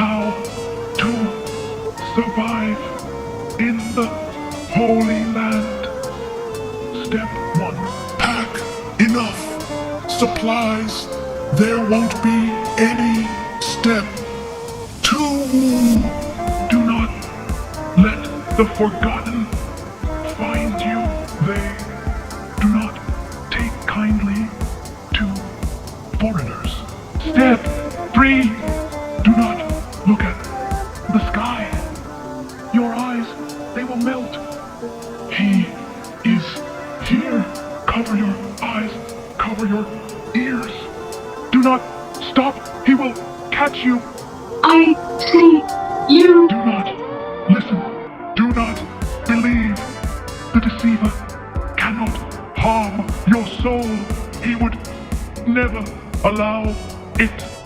how to survive in the Holy Land. Step 1. Pack enough supplies. There won't be any. Step 2. Do not let the Forgotten find you. They do not take kindly to foreigners. Step 3. Do not look at the sky. Your eyes, they will melt. He is here. Cover your eyes. Cover your ears. Do not stop. He will catch you. I see you. Do not listen. Do not believe. The deceiver cannot harm your soul. He would never allow it